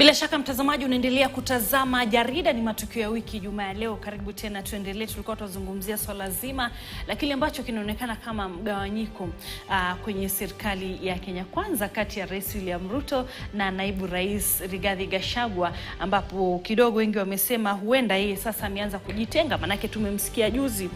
Bila shaka mtazamaji unaendelea kutazama Jarida ni matukio ya wiki Ijumaa ya leo. Karibu tena tuendelee. Tulikuwa tunazungumzia swala zima la kile ambacho kinaonekana kama mgawanyiko kwenye serikali ya Kenya Kwanza kati ya Rais William Ruto na Naibu Rais Rigathi Gachagua, ambapo kidogo wengi wamesema huenda yeye sasa ameanza kujitenga. Manake tumemsikia juzi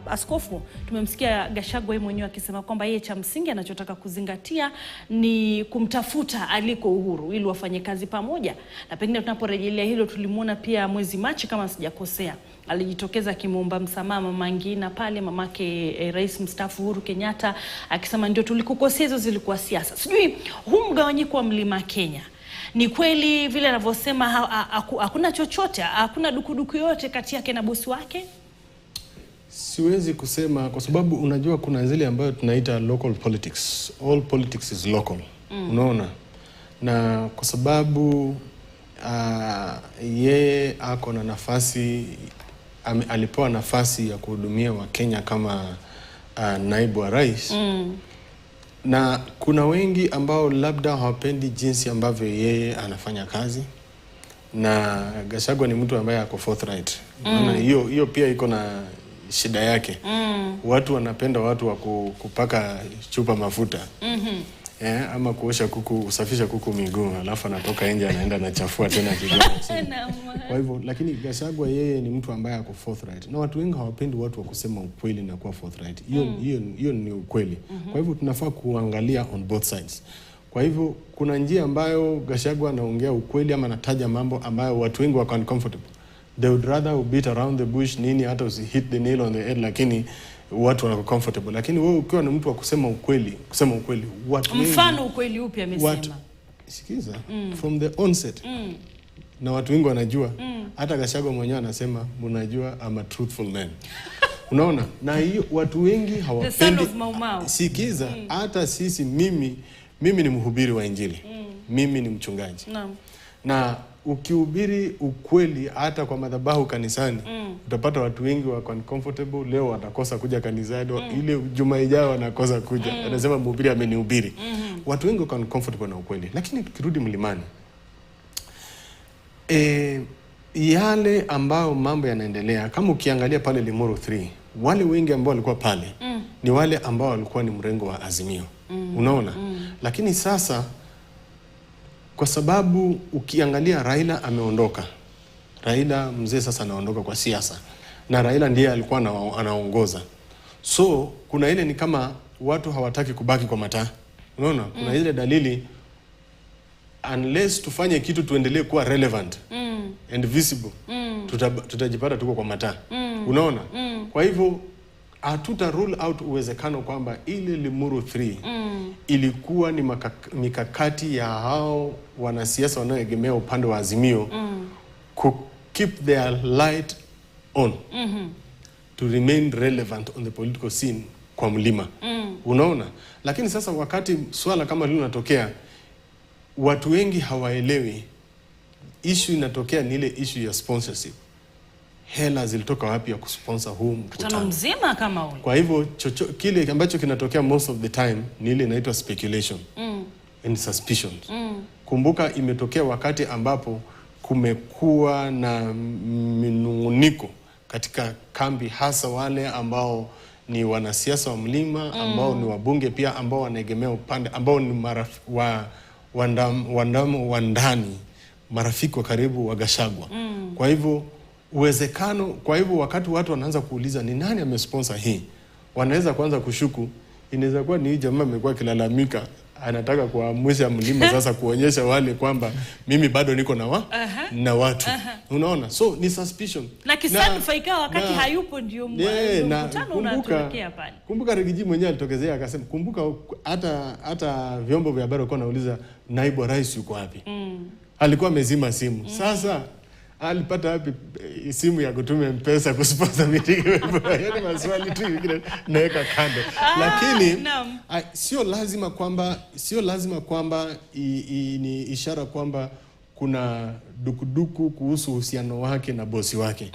askofu, tumemsikia Gachagua yeye mwenyewe akisema kwamba yeye cha msingi anachotaka kuzingatia ni kumtafuta aliko Uhuru ili wafanye kazi pamoja. Na pengine tunaporejelea hilo, tulimuona pia mwezi Machi kama sijakosea alijitokeza kimuomba msamaha Mama Ngina pale, mamake Rais mstaafu Uhuru Kenyatta, akisema ndio tulikukosea, hizo zilikuwa siasa. Sijui huu mgawanyiko wa Mlima Kenya ni kweli vile anavyosema hakuna chochote, hakuna dukuduku yote kati yake na bosi wake? Siwezi kusema kwa sababu unajua kuna zile ambayo tunaita local politics. All politics is local. Unaona? Na kwa sababu yeye ako na nafasi, alipewa nafasi ya kuhudumia Wakenya kama naibu wa rais. Na kuna wengi ambao labda hawapendi jinsi ambavyo yeye anafanya kazi. Na Gachagua ni mtu ambaye ako forthright. Hiyo pia iko na shida yake. Watu wanapenda watu wa kupaka chupa mafuta. Ama kuosha kuku, usafisha kuku miguu, alafu anatoka nje anaenda anachafua tena kidogo. Kwa hivyo, lakini Gachagua yeye ni mtu ambaye ako forthright. Na watu wengi hawapendi watu wa kusema ukweli na kuwa forthright. Hiyo ni ukweli. Kwa hivyo tunafaa kuangalia on both sides. Kwa hivyo kuna njia ambayo Gachagua anaongea ukweli ama anataja mambo ambayo watu wengi wako uncomfortable. They would rather beat around the bush nini hata hit the nail on the head, lakini watu wako comfortable. Lakini wewe ukiwa ni mtu wa kusema ukweli, watu wengi, mfano ukweli upi amesema? Sikiza, from the onset. Na watu wengi wanajua. Hata Gachagua mwenyewe anasema, "Mnajua I'm a truthful man." Unaona? Na hiyo watu wengi hawapendi. Sikiza, hata sisi mimi ni mhubiri wa Injili. Mimi ni mchungaji. Na ukihubiri ukweli hata kwa madhabahu kanisani, utapata watu wengi wako uncomfortable. Leo watakosa kuja kanisani, ile juma ijayo wanakosa kuja. Anasema mhubiri amenihubiri. Watu wengi wako uncomfortable na ukweli. Lakini tukirudi mlimani, yale ambao mambo yanaendelea, kama ukiangalia pale Limuru 3, wale wengi ambao walikuwa pale ni wale ambao walikuwa ni mrengo wa Azimio. Unaona? Lakini sasa kwa sababu ukiangalia Raila ameondoka. Raila mzee sasa anaondoka kwa siasa. Na Raila ndiye alikuwa anaongoza. So kuna ile ni kama watu hawataki kubaki kwa mataa. Unaona? Kuna ile dalili, unless tufanye kitu tuendelee kuwa relevant and visible, tutajipata tuko kwa mataa. Unaona? Kwa hivyo hatuta rule out uwezekano kwamba ile Limuru 3 ilikuwa ni mikakati ya hao wanasiasa wanaoegemea upande wa Azimio ku keep their light on, to remain relevant on the political scene kwa mlima. Unaona? Lakini sasa wakati swala kama hilo linatokea, watu wengi hawaelewi. Issue inatokea ni ile issue ya sponsorship. Hela zilitoka wapi ya kusponsor huu mkutano mzima kama huo? Kwa hivyo kile ambacho kinatokea most of the time ni ile inaitwa speculation and suspicion. Kumbuka imetokea wakati ambapo kumekuwa na minunguniko katika kambi, hasa wale ambao ni wanasiasa wa mlima, ambao ni wabunge pia, ambao wanaegemea upande, ambao ni wandani, marafiki wa karibu wa Gachagua. Kwa hivyo uwezekano, kwa hivyo wakati watu wanaanza kuuliza ni nani amesponsor hii, wanaweza kuanza kushuku inaweza kuwa ni jamaa amekuwa kilalamika, anataka kuamsha mlima sasa kuonyesha wale kwamba mimi bado niko na watu. Unaona? So ni suspicion. Na kisanufaika wakati hayupo ndio mkutano unatokea pale. Kumbuka Rigiji mwenyewe alitokezea akasema, kumbuka hata vyombo vya habari walikuwa wanauliza naibu wa rais yuko wapi? Alikuwa amezima simu. Sasa alipata wapi simu ya kutumia pesa kusponsor meeting? Yaani maswali tu naweka kando. Lakini sio lazima kwamba ni ishara kwamba kuna dukuduku kuhusu uhusiano wake na bosi wake.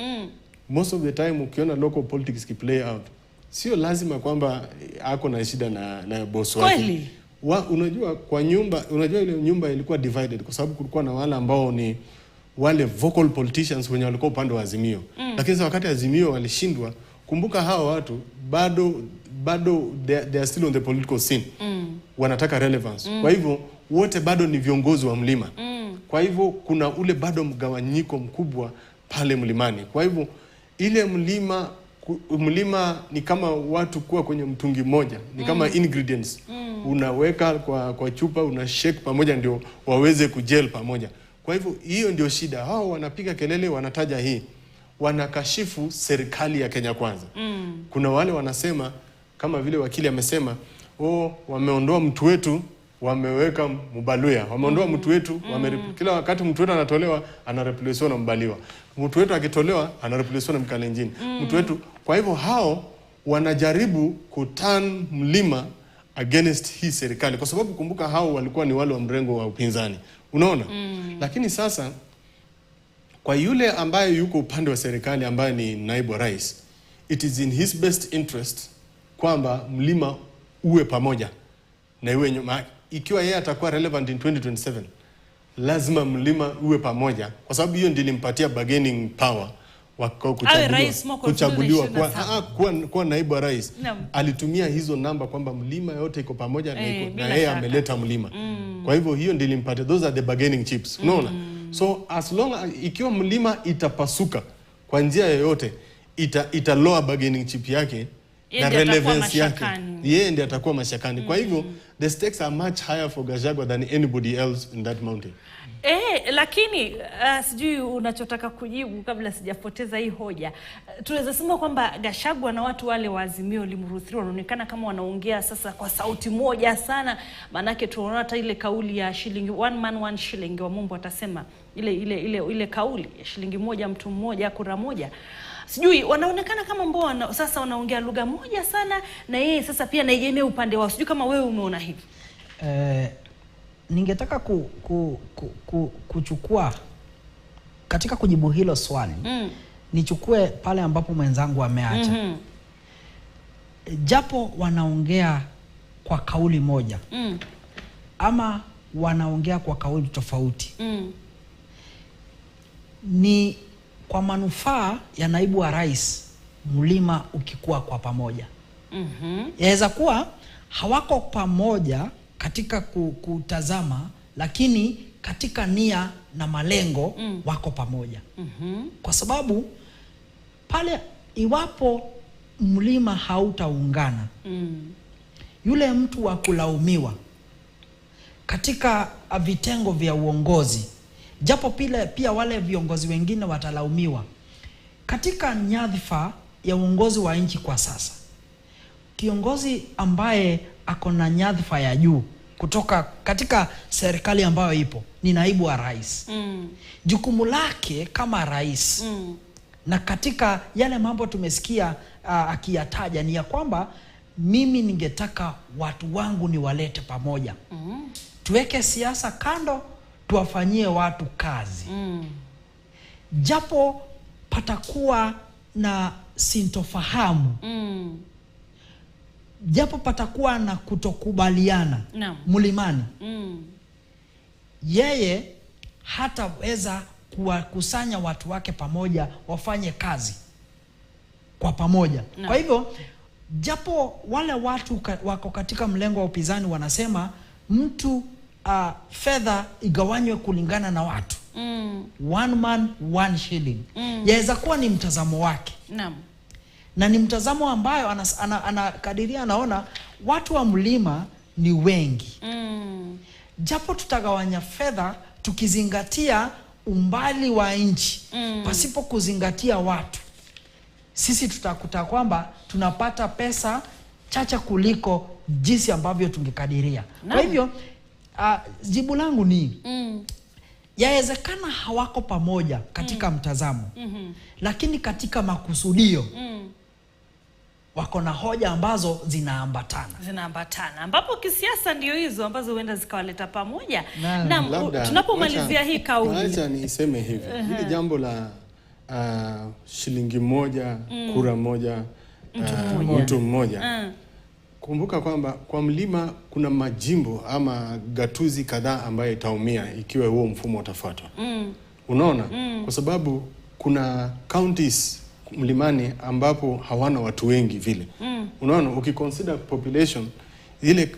Most of the time ukiona local politics ki play out, sio lazima kwamba ako na shida na bosi wake. unajua kwa nyumba, unajua ile nyumba ilikuwa divided kwa sababu kulikuwa na wale ambao ni wale vocal politicians wenye walikuwa upande wa Azimio. Lakini sasa wakati Azimio walishindwa, kumbuka hawa watu bado they are still on the political scene. Wanataka relevance. Kwa hivyo wote bado ni viongozi wa mlima. Kwa hivyo kuna ule bado mgawanyiko mkubwa pale mlimani. Kwa hivyo ile mlima ni kama watu kuwa kwenye mtungi mmoja, ni kama ingredients. Unaweka kwa chupa, una shake pamoja ndio waweze kujel pamoja. Kwa hivyo hiyo ndio shida. Hao wanapiga kelele, wanataja hii, wanakashifu serikali ya Kenya Kwanza. Kuna wale wanasema kama vile wakili amesema, wameondoa mtu wetu, wameweka Mubaluya. Wameondoa mtu wetu, kila wakati mtu wetu anatolewa, anareplacewa na Mbaliwa. Mtu wetu akitolewa, anareplacewa na Mkalenjini. Mtu wetu. Kwa hivyo hao wanajaribu kuturn mlima against hii serikali, kwa sababu kumbuka hao walikuwa ni wale wa mrengo wa upinzani. Unaona? Lakini sasa kwa yule ambaye yuko upande wa serikali ambaye ni naibu wa rais, it is in his best interest kwamba mlima uwe pamoja na iwe nyuma. Ikiwa yeye atakuwa relevant in 2027, lazima mlima uwe pamoja, kwa sababu hiyo ndiyo ilimpatia bargaining power kuchaguliwa kuwa naibu wa rais. Alitumia hizo namba kwamba mlima yote iko pamoja na yeye ameleta mlima. Kwa hivyo hiyo ndiyo ilimpatia, those are the bargaining chips. Unaona? So as long ikiwa mlima itapasuka kwa njia yoyote, ita lower bargaining chip yake na relevance yake. Yeye ndiye atakuwa mashakani. Kwa hivyo the stakes are much higher for Gachagua than anybody else in that mountain. Lakini sijui unachotaka kujibu kabla sijapoteza hii hoja. Tunaweza sema kwamba Gachagua na watu wale wa Azimio Limuru 3 wanaonekana kama wanaongea sasa kwa sauti moja sana. Manake tunaona hata ile kauli ya shilingi one man one shilling, wa Mungu atasema ile kauli ya shilingi moja mtu mmoja kura moja. Sijui wanaonekana kama ambao sasa wanaongea lugha moja sana, na yeye sasa pia naegemea upande wao. Sijui kama wewe umeona hivi. Ningetaka kuchukua katika kujibu hilo swali. Nichukue pale ambapo mwenzangu ameacha. Japo wanaongea kwa kauli moja, ama wanaongea kwa kauli tofauti, ni kwa manufaa ya naibu wa rais mlima ukikuwa kwa pamoja. Yaweza kuwa hawako pamoja katika kutazama, lakini katika nia na malengo wako pamoja. Kwa sababu pale iwapo mlima hautaungana, yule mtu wa kulaumiwa katika vitengo vya uongozi, japo pia wale viongozi wengine watalaumiwa katika nyadhifa ya uongozi wa nchi kwa sasa. Kiongozi ambaye ako na nyadhifa ya juu kutoka katika serikali ambayo ipo ni naibu wa rais. Jukumu lake kama rais, na katika yale mambo tumesikia akiyataja, ni ya kwamba mimi ningetaka watu wangu niwalete pamoja. Tuweke siasa kando, tuwafanyie watu kazi. Japo patakuwa na sintofahamu, japo patakuwa na kutokubaliana mlimani, yeye hataweza kuwakusanya watu wake pamoja wafanye kazi kwa pamoja. Kwa hivyo japo wale watu wako katika mlengo wa upinzani wanasema mtu fedha igawanywe kulingana na watu, one man one shilling, yaweza kuwa ni mtazamo wake. Na ni mtazamo ambayo anakadiria, anaona watu wa mlima ni wengi. Japo tutagawanya fedha tukizingatia umbali wa nchi, pasipo kuzingatia watu, sisi tutakuta kwamba tunapata pesa chacha kuliko jinsi ambavyo tungekadiria. Kwa hivyo jibu langu ni yawezekana hawako pamoja katika mtazamo, lakini katika makusudio wako na hoja ambazo zinaambatana, ambapo kisiasa ndio hizo ambazo huenda zikawaleta pamoja. Tunapomalizia hii kauli, acha niseme hivi, hili jambo la shilingi moja kura moja mtu mmoja, kumbuka kwamba kwa mlima kuna majimbo ama gatuzi kadhaa ambayo itaumia ikiwa huo mfumo utafuatwa. Unaona? Kwa sababu kuna counties mlimani ambapo hawana watu wengi vile. Unaona, ukiconsider population,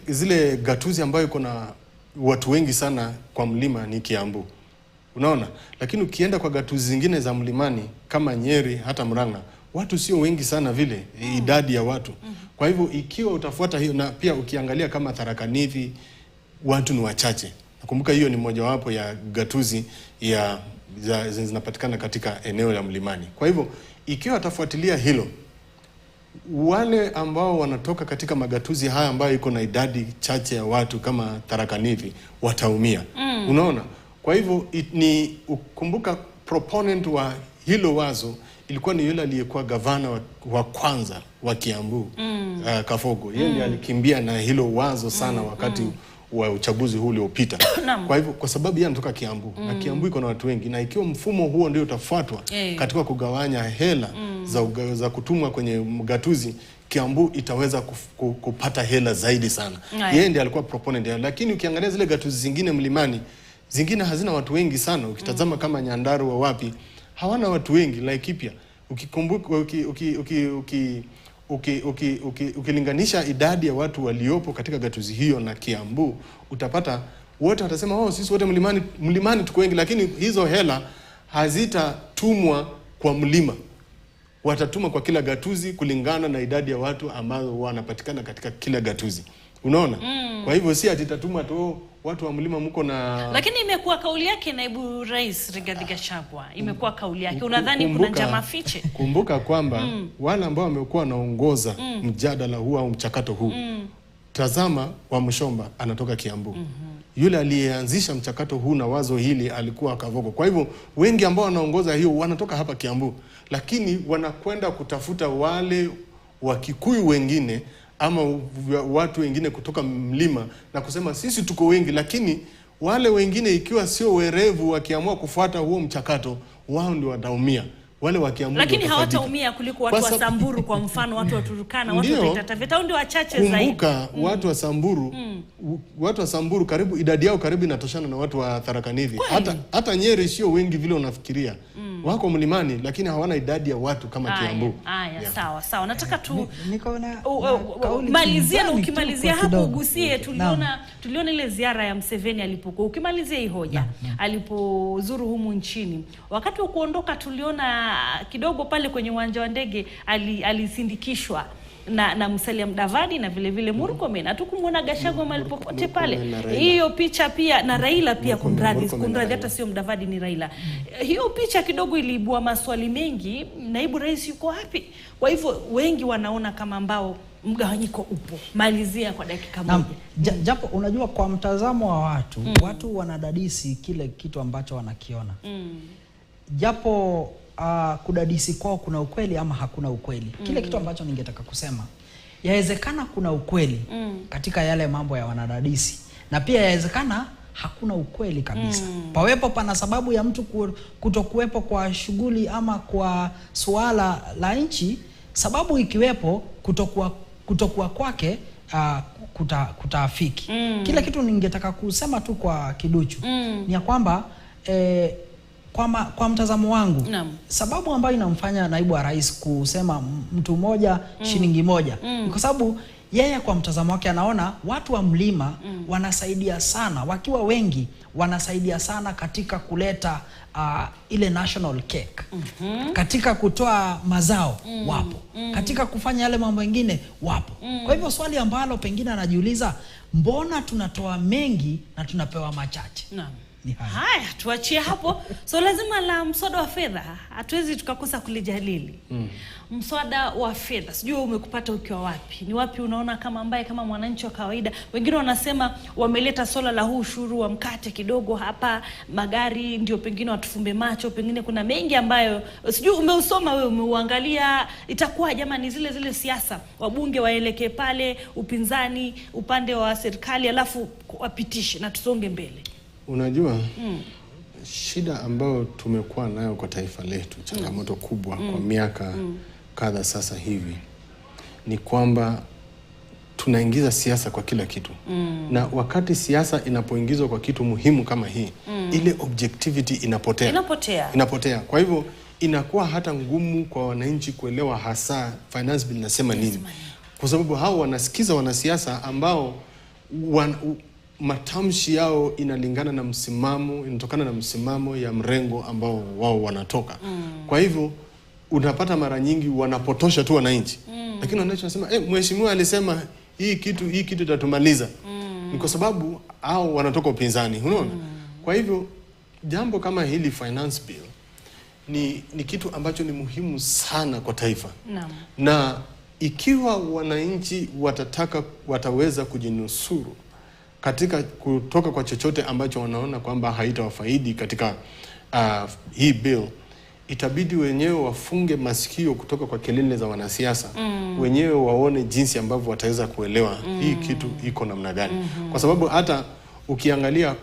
zile gatuzi ambayo kuna watu wengi sana kwa mlima ni Kiambu. Unaona? Lakini ukienda kwa gatuzi zingine za mlimani kama Nyeri hata Murang'a, watu sio wengi sana vile, idadi ya watu. Kwa hivyo ikiwa utafuata hiyo, na pia ukiangalia kama Tharaka Nithi watu ni wachache. Nakumbuka hiyo ni mojawapo ya gatuzi zinapatikana katika eneo la mlimani. Kwa hivyo ikiwa atafuatilia hilo, wale ambao wanatoka katika magatuzi haya ambayo iko na idadi chache ya watu kama Tharaka Nithi wataumia. Unaona? Kwa hivyo ni ukumbuka proponent wa hilo wazo ilikuwa ni yule aliyekuwa gavana wa kwanza wa Kiambu, Kafogo. Yeye ndiye alikimbia na hilo wazo sana wakati wa uchaguzi huu uliopita. Kwa hivyo kwa sababu yeye anatoka Kiambu na Kiambu iko na watu wengi, na ikiwa mfumo huo ndio utafuatwa katika kugawanya hela za kutumwa kwenye gatuzi, Kiambu itaweza kupata hela zaidi sana. Yeye ndiye alikuwa proponent. Lakini ukiangalia zile gatuzi zingine mlimani, zingine hazina watu wengi sana. Ukitazama kama Nyandarua wapi, hawana watu wengi. Laikipia ukikumbuka ukilinganisha idadi ya watu waliopo katika gatuzi hiyo na Kiambu, utapata wote watasema sisi wote mlimani tuko wengi, lakini hizo hela hazitatumwa kwa mlima, watatuma kwa kila gatuzi kulingana na idadi ya watu ambao wanapatikana katika kila gatuzi. Unaona? Kwa hivyo si atitatuma tu watu wa mlima mko na... Lakini imekuwa kauli yake naibu rais Rigathi Gachagua, imekuwa kauli yake. Unadhani kuna njama fiche? Kumbuka kwamba wale ambao wamekuwa wanaongoza mjadala huu au mchakato huu, tazama wa Mshomba anatoka Kiambu. Yule aliyeanzisha mchakato huu na wazo hili alikuwa Kafogo. Kwa hivyo wengi ambao wanaongoza hiyo wanatoka hapa Kiambu, lakini wanakwenda kutafuta wale wa Kikuyu wengine ama watu wengine kutoka mlima na kusema sisi tuko wengi, lakini wale wengine ikiwa sio werevu wakiamua kufuata huo mchakato, wao ndio wataumia. Wale wakiamua, lakini hawataumia kuliko watu wa Samburu kwa mfano, watu wa Turkana, watu wa Taita Taveta ndio wachache zaidi. Kumbuka watu wa Samburu, watu wa Samburu karibu idadi yao karibu inatoshana na watu wa Tharaka Nithi. Hata Nyeri sio wengi vile unafikiria. Wako mlimani lakini hawana idadi ya watu kama Kiambu. Sawa. Nataka tu malizia, na ukimalizia hapo ugusie, tuliona ile ziara ya Museveni alipokuwa, ukimalizia hii hoja, alipozuru humu nchini. Wakati wa kuondoka tuliona kidogo pale kwenye uwanja wa ndege alisindikishwa na Musalia Mudavadi na vile vile Murkomen. Hatukumuona Gachagua mahali popote pale. Hiyo picha pia na Raila pia, kumradhi hata sio Mudavadi ni Raila. Hiyo picha kidogo iliibua maswali mengi, naibu rais yuko wapi? Kwa hivyo wengi wanaona kama ambao mgawanyiko upo. Malizia kwa dakika moja. Japo unajua kwa mtazamo wa watu wanadadisi kile kitu ambacho wanakiona. Japo kudadisi kwao kuna ukweli ama hakuna ukweli. Kile kitu ambacho ningetaka kusema, yawezekana kuna ukweli katika yale mambo ya wanadadisi, na pia yawezekana hakuna ukweli kabisa. Pawepo pana sababu ya mtu kutokuwepo kwa shughuli ama kwa suala la nchi, sababu ikiwepo kutokuwa kwake kutaafiki. Kile kitu ningetaka kusema tu kwa kiduchu ni ya kwamba kwa mtazamo wangu, sababu ambayo inamfanya naibu wa rais kusema mtu moja shilingi moja, kwa sababu yeye kwa mtazamo wake anaona watu wa mlima wanasaidia sana, wakiwa wengi wanasaidia sana katika kuleta ile national cake, katika kutoa mazao wapo, katika kufanya yale mambo mengine wapo. Kwa hivyo swali ambalo pengine anajiuliza, mbona tunatoa mengi na tunapewa machache? Haya, tuachie hapo. So lazima la mswada wa fedha, hatuwezi tukakosa kulijadili. Mswada wa fedha, sijui umekupata ukiwa wapi? Ni wapi unaona kama mwananchi wa kawaida? Wengine wanasema wameleta swala la huu ushuru wa mkate kidogo hapa, magari ndio pengine watufumbe macho, pengine kuna mengi ambayo sijui umeusoma wewe, umeuangalia, itakuwa jamani zile siasa, wabunge waelekee pale, upinzani upande wa serikali, alafu wapitishe na tusonge mbele. Unajua, shida ambayo tumekuwa nayo kwa taifa letu, changamoto kubwa kwa miaka kadha sasa hivi, ni kwamba tunaingiza siasa kwa kila kitu. Na wakati siasa inapoingizwa kwa kitu muhimu kama hii, ile objectivity inapotea. Kwa hivyo inakuwa hata ngumu kwa wananchi kuelewa hasa finance bill nasema nini. Kwa sababu hao wanasikiza wanasiasa ambao matamshi yao inalingana na msimamo, inatokana na msimamo ya mrengo ambao wao wanatoka. Kwa hivyo unapata mara nyingi wanapotosha tu wananchi. Lakini wanasema mheshimiwa alisema hii kitu itatumaliza. Ni kwa sababu hao wanatoka upinzani, unaona? Kwa hivyo jambo kama hili finance bill ni kitu ambacho ni muhimu sana kwa taifa. Na ikiwa wananchi wataweza kujinusuru katika kutoka kwa chochote ambacho wanaona kwamba haitawafaidi katika hii bill, itabidi wenyewe wafunge masikio kutoka kwa kelele za wanasiasa. Wenyewe waone jinsi ambavyo wataweza kuelewa hii kitu iko namna gani. Kwa sababu hata ukiangalia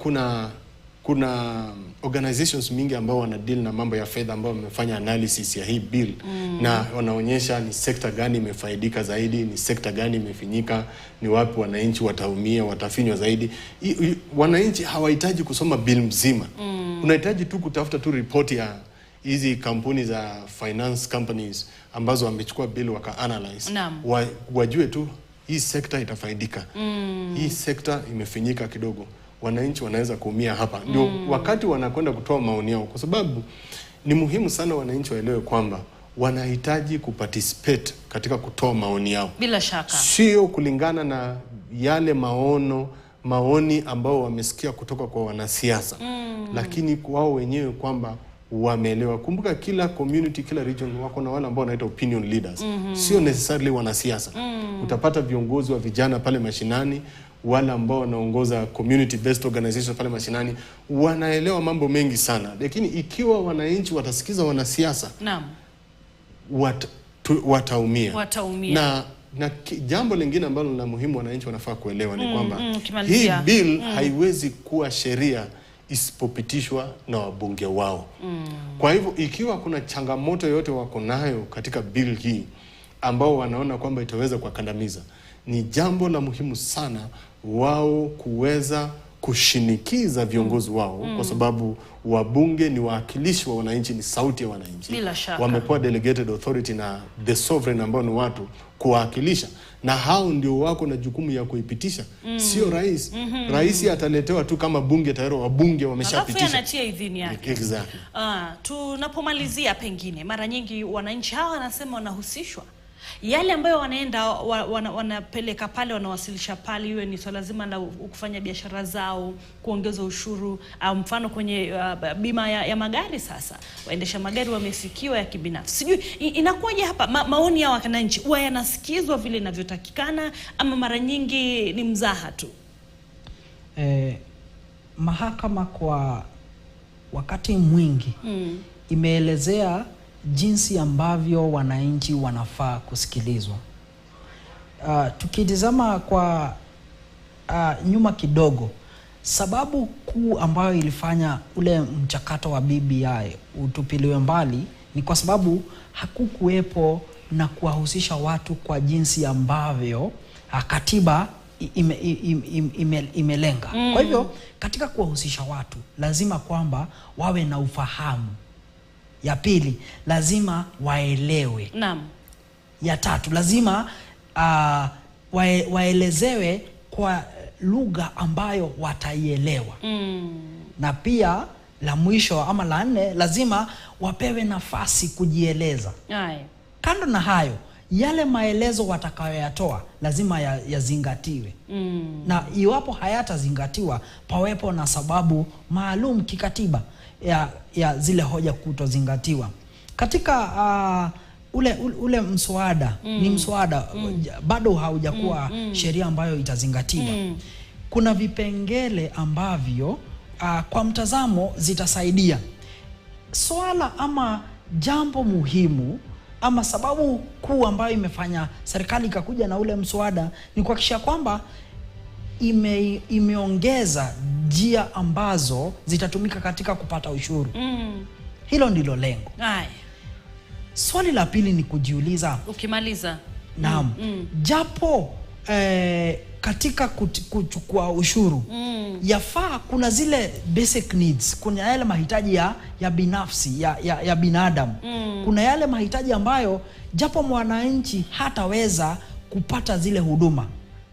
kuna organizations mingi ambao wana deal na mambo ya fedha ambao wamefanya analysis ya hii bill na wanaonyesha ni sekta gani imefaidika zaidi, ni sekta gani imefinyika, ni wapi wananchi wataumia, watafinywa zaidi. Wananchi hawahitaji kusoma bill mzima. Unahitaji tu kutafuta tu report ya hizi kampuni za finance companies ambazo wamechukua bill waka-analyze. Wajue tu hii sekta itafaidika. Hii sekta imefinyika kidogo. Wananchi wanaweza kuumia hapa. Ndio wakati wanakwenda kutoa maoni yao, kwa sababu ni muhimu sana wananchi waelewe kwamba wanahitaji kuparticipate katika kutoa maoni yao. Bila shaka. Sio kulingana na yale maoni ambao wamesikia kutoka kwa wanasiasa. Lakini wao wenyewe kwamba wameelewa. Kumbuka kila community, kila region wako na wale ambao wanaitwa opinion leaders. Sio necessarily wanasiasa. Utapata viongozi wa vijana pale mashinani, wale ambao wanaongoza community based organizations pale mashinani, wanaelewa mambo mengi sana. Lakini ikiwa wananchi watasikiza wanasiasa, wataumia. Na jambo lingine ambalo la muhimu wananchi wanafaa kuelewa ni kwamba hii bill haiwezi kuwa sheria isipopitishwa na wabunge wao. Kwa hivyo ikiwa kuna changamoto yote wako nayo katika bill hii ambao wanaona kwamba itaweza kuwakandamiza, ni jambo la muhimu sana wao kuweza kushinikiza viongozi wao, kwa sababu wabunge ni waakilishi wa wananchi, ni sauti ya wananchi. Wamepewa delegated authority na the sovereign ambao ni watu kuwakilisha, na hao ndio wako na jukumu ya kuipitisha. Sio rais. Rais ataletewa tu kama bunge, tayari wabunge wameshapitisha. Alafu anatia idhini yake. Exactly. Tunapomalizia, pengine mara nyingi wananchi hawa wanasema wanahusishwa yale ambayo wanaenda wanapeleka pale, wanawasilisha pale, iwe ni swala zima la kufanya biashara zao, kuongeza ushuru, mfano kwenye bima ya magari. Sasa waendesha magari wamefikiwa ya kibinafsi. Sijui inakuwaje hapa, maoni ya wananchi huwa yanasikizwa vile inavyotakikana ama mara nyingi ni mzaha tu? Mahakama kwa wakati mwingi imeelezea jinsi ambavyo wananchi wanafaa kusikilizwa. Tukitizama kwa nyuma kidogo, sababu kuu ambayo ilifanya ule mchakato wa BBI utupiliwe mbali ni kwa sababu hakukuwepo na kuwahusisha watu kwa jinsi ambavyo katiba imelenga. Kwa hivyo katika kuwahusisha watu lazima kwamba wawe na ufahamu. Ya pili, lazima waelewe. Ya tatu, lazima waelezewe kwa lugha ambayo wataielewa. Na pia la mwisho ama la nne, lazima wapewe nafasi kujieleza. Kando na hayo, yale maelezo watakayoyatoa lazima yazingatiwe. Na iwapo hayatazingatiwa, pawepo na sababu maalum kikatiba ya zile hoja kutozingatiwa. Katika ule mswada, ni mswada, bado haujakuwa sheria ambayo itazingatiwa. Kuna vipengele ambavyo kwa mtazamo zitasaidia. Swala ama jambo muhimu ama sababu kuu ambayo imefanya serikali ikakuja na ule mswada ni kuhakikisha kwamba imeongeza njia ambazo zitatumika katika kupata ushuru. Hilo ndilo lengo. Swali la pili ni kujiuliza, ukimaliza, japo katika kuchukua ushuru yafaa kuna zile basic needs, kuna yale mahitaji ya binafsi ya binadamu. Kuna yale mahitaji ambayo japo mwananchi hataweza kupata zile huduma,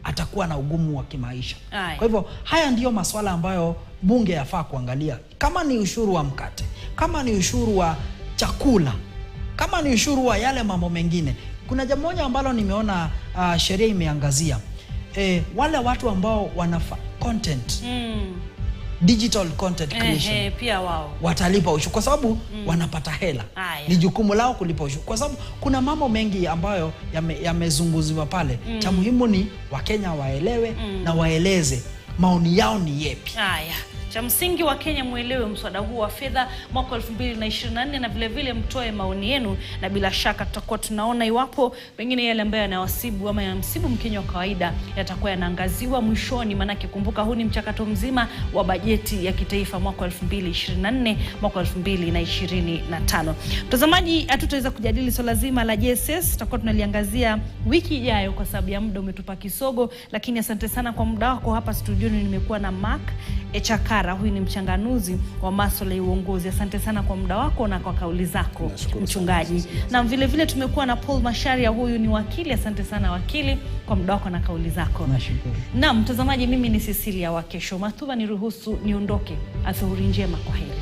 atakuwa na ugumu wa kimaisha. Kwa hivyo haya ndiyo masuala ambayo bunge yafaa kuangalia, kama ni ushuru wa mkate, kama ni ushuru wa chakula, kama ni ushuru wa yale mambo mengine. Kuna jambo moja ambalo nimeona sheria imeangazia wale watu ambao wanafa content digital content creation pia wao watalipa ushuru kwa sababu wanapata hela. Ni jukumu lao kulipa ushuru kwa sababu kuna mambo mengi ambayo yamezunguziwa pale. Cha muhimu ni Wakenya waelewe na waeleze maoni yao ni yepi. Cha msingi wa Kenya muelewe mswada huu wa fedha mwaka 2024 na vile vile mtoe maoni yenu, na bila shaka tutakuwa tunaona iwapo pengine yale ambayo yanawasibu ama yanamsibu Mkenya wa kawaida yatakuwa yanaangaziwa mwishoni. Manake kumbuka huu ni mchakato mzima wa bajeti ya kitaifa mwaka 2024 mwaka 2025. Mtazamaji, hatutaweza kujadili swala zima la JSS, tutakuwa tunaliangazia wiki ijayo kwa sababu ya muda umetupa kisogo, lakini asante sana kwa muda wako. Hapa studioni nimekuwa na Mark Echakara, huyu ni mchanganuzi wa masuala ya uongozi. Asante sana kwa muda wako na kwa kauli zako mchungaji. Na vile vile tumekuwa na Paul Masharia, huyu ni wakili. Asante sana wakili kwa muda wako na kauli zako. Nashukuru. Na mtazamaji, mimi ni Cecilia wa Kesho Mathuba, niruhusu niondoke. Adhuhuri njema, kwaheri.